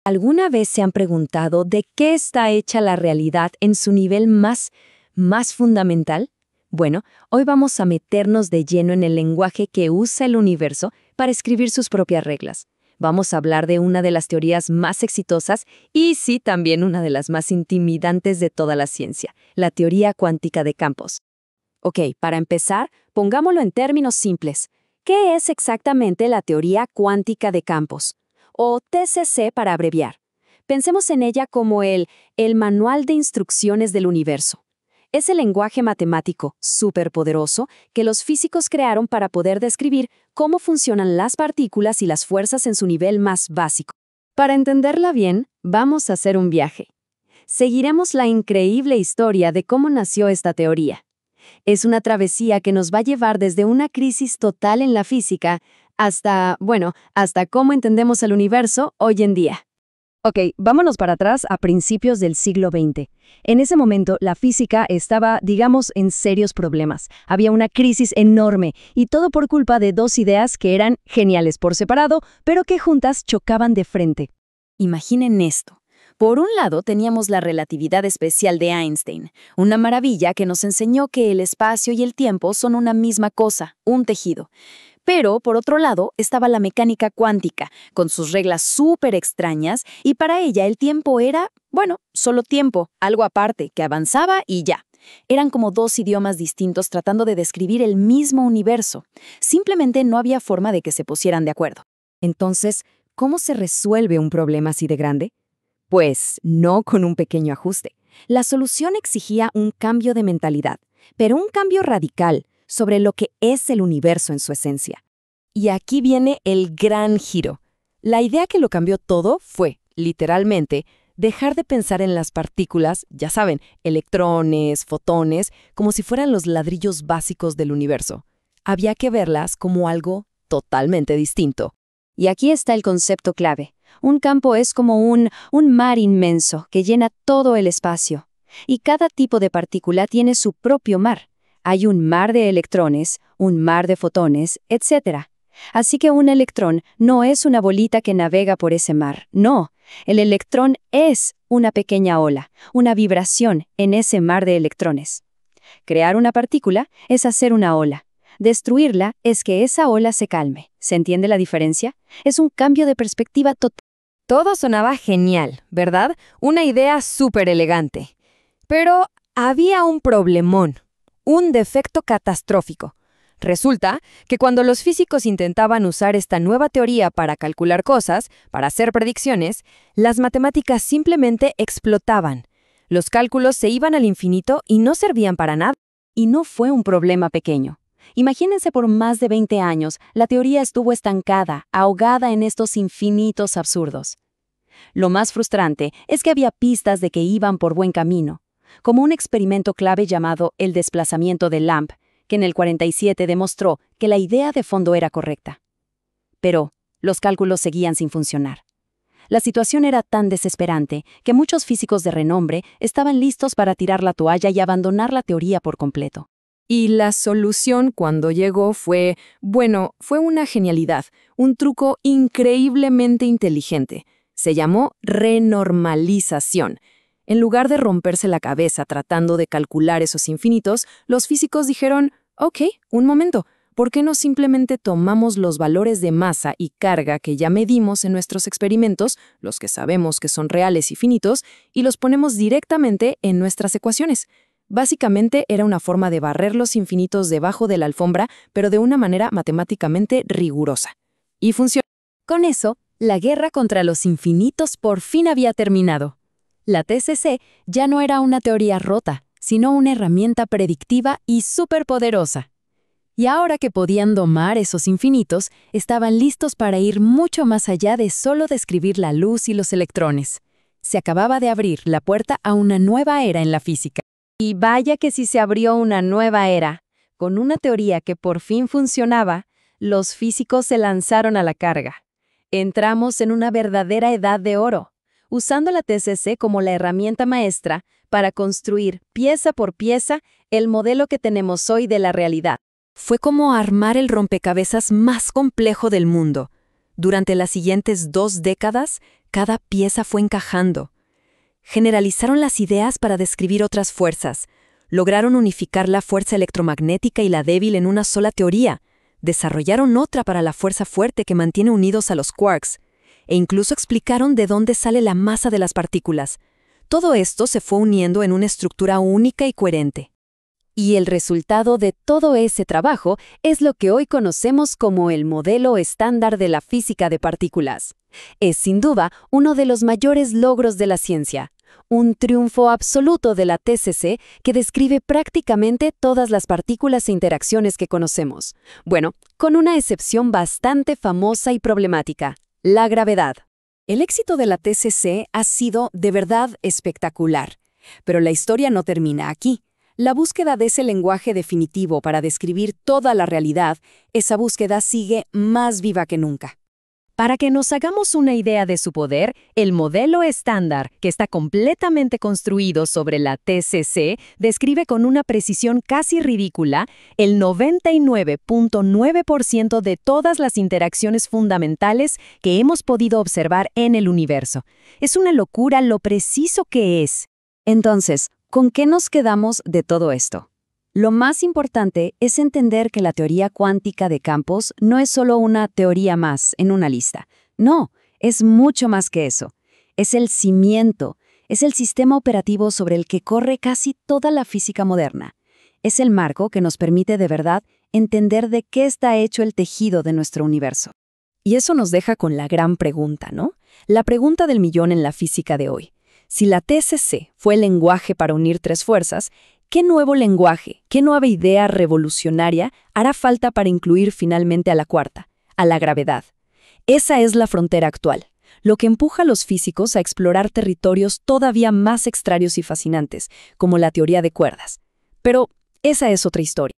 ¿Alguna vez se han preguntado de qué está hecha la realidad en su nivel más fundamental? Bueno, hoy vamos a meternos de lleno en el lenguaje que usa el universo para escribir sus propias reglas. Vamos a hablar de una de las teorías más exitosas y sí, también una de las más intimidantes de toda la ciencia, la teoría cuántica de campos. Ok, para empezar, pongámoslo en términos simples. ¿Qué es exactamente la teoría cuántica de campos? O TCC para abreviar. Pensemos en ella como el manual de instrucciones del universo. Es el lenguaje matemático superpoderoso que los físicos crearon para poder describir cómo funcionan las partículas y las fuerzas en su nivel más básico. Para entenderla bien, vamos a hacer un viaje. Seguiremos la increíble historia de cómo nació esta teoría. Es una travesía que nos va a llevar desde una crisis total en la física hasta cómo entendemos el universo hoy en día. Ok, vámonos para atrás a principios del siglo XX. En ese momento, la física estaba, digamos, en serios problemas. Había una crisis enorme, y todo por culpa de dos ideas que eran geniales por separado, pero que juntas chocaban de frente. Imaginen esto. Por un lado, teníamos la relatividad especial de Einstein, una maravilla que nos enseñó que el espacio y el tiempo son una misma cosa, un tejido. Pero, por otro lado, estaba la mecánica cuántica, con sus reglas súper extrañas, y para ella el tiempo era, solo tiempo, algo aparte, que avanzaba y ya. Eran como dos idiomas distintos tratando de describir el mismo universo. Simplemente no había forma de que se pusieran de acuerdo. Entonces, ¿cómo se resuelve un problema así de grande? Pues no con un pequeño ajuste. La solución exigía un cambio de mentalidad, pero un cambio radical sobre lo que es el universo en su esencia. Y aquí viene el gran giro. La idea que lo cambió todo fue, literalmente, dejar de pensar en las partículas, ya saben, electrones, fotones, como si fueran los ladrillos básicos del universo. Había que verlas como algo totalmente distinto. Y aquí está el concepto clave. Un campo es como un mar inmenso que llena todo el espacio. Y cada tipo de partícula tiene su propio mar. Hay un mar de electrones, un mar de fotones, etc. Así que un electrón no es una bolita que navega por ese mar, no. El electrón es una pequeña ola, una vibración en ese mar de electrones. Crear una partícula es hacer una ola. Destruirla es que esa ola se calme. ¿Se entiende la diferencia? Es un cambio de perspectiva total. Todo sonaba genial, ¿verdad? Una idea súper elegante. Pero había un problemón. Un defecto catastrófico. Resulta que cuando los físicos intentaban usar esta nueva teoría para calcular cosas, para hacer predicciones, las matemáticas simplemente explotaban. Los cálculos se iban al infinito y no servían para nada. Y no fue un problema pequeño. Imagínense, por más de 20 años, la teoría estuvo estancada, ahogada en estos infinitos absurdos. Lo más frustrante es que había pistas de que iban por buen camino, como un experimento clave llamado el desplazamiento de Lamp, que en el 47 demostró que la idea de fondo era correcta. Pero los cálculos seguían sin funcionar. La situación era tan desesperante que muchos físicos de renombre estaban listos para tirar la toalla y abandonar la teoría por completo. Y la solución cuando llegó fue una genialidad, un truco increíblemente inteligente. Se llamó renormalización. En lugar de romperse la cabeza tratando de calcular esos infinitos, los físicos dijeron, ok, un momento, ¿por qué no simplemente tomamos los valores de masa y carga que ya medimos en nuestros experimentos, los que sabemos que son reales y finitos, y los ponemos directamente en nuestras ecuaciones? Básicamente era una forma de barrer los infinitos debajo de la alfombra, pero de una manera matemáticamente rigurosa. Y funcionó. Con eso, la guerra contra los infinitos por fin había terminado. La TCC ya no era una teoría rota, sino una herramienta predictiva y superpoderosa. Y ahora que podían domar esos infinitos, estaban listos para ir mucho más allá de solo describir la luz y los electrones. Se acababa de abrir la puerta a una nueva era en la física. Y vaya que sí se abrió una nueva era. Con una teoría que por fin funcionaba, los físicos se lanzaron a la carga. Entramos en una verdadera edad de oro, usando la TCC como la herramienta maestra para construir pieza por pieza el modelo que tenemos hoy de la realidad. Fue como armar el rompecabezas más complejo del mundo. Durante las siguientes 2 décadas, cada pieza fue encajando. Generalizaron las ideas para describir otras fuerzas. Lograron unificar la fuerza electromagnética y la débil en una sola teoría. Desarrollaron otra para la fuerza fuerte que mantiene unidos a los quarks. E incluso explicaron de dónde sale la masa de las partículas. Todo esto se fue uniendo en una estructura única y coherente. Y el resultado de todo ese trabajo es lo que hoy conocemos como el modelo estándar de la física de partículas. Es sin duda uno de los mayores logros de la ciencia, un triunfo absoluto de la TCC que describe prácticamente todas las partículas e interacciones que conocemos. Bueno, con una excepción bastante famosa y problemática, la gravedad. El éxito de la TCC ha sido de verdad espectacular, pero la historia no termina aquí. La búsqueda de ese lenguaje definitivo para describir toda la realidad, esa búsqueda sigue más viva que nunca. Para que nos hagamos una idea de su poder, el modelo estándar, que está completamente construido sobre la TCC, describe con una precisión casi ridícula el 99.9% de todas las interacciones fundamentales que hemos podido observar en el universo. Es una locura lo preciso que es. Entonces, ¿con qué nos quedamos de todo esto? Lo más importante es entender que la teoría cuántica de campos no es solo una teoría más en una lista. No, es mucho más que eso. Es el cimiento, es el sistema operativo sobre el que corre casi toda la física moderna. Es el marco que nos permite de verdad entender de qué está hecho el tejido de nuestro universo. Y eso nos deja con la gran pregunta, ¿no? La pregunta del millón en la física de hoy. Si la TCC fue el lenguaje para unir 3 fuerzas, ¿qué nuevo lenguaje, qué nueva idea revolucionaria hará falta para incluir finalmente a la cuarta, a la gravedad? Esa es la frontera actual, lo que empuja a los físicos a explorar territorios todavía más extraños y fascinantes, como la teoría de cuerdas. Pero esa es otra historia.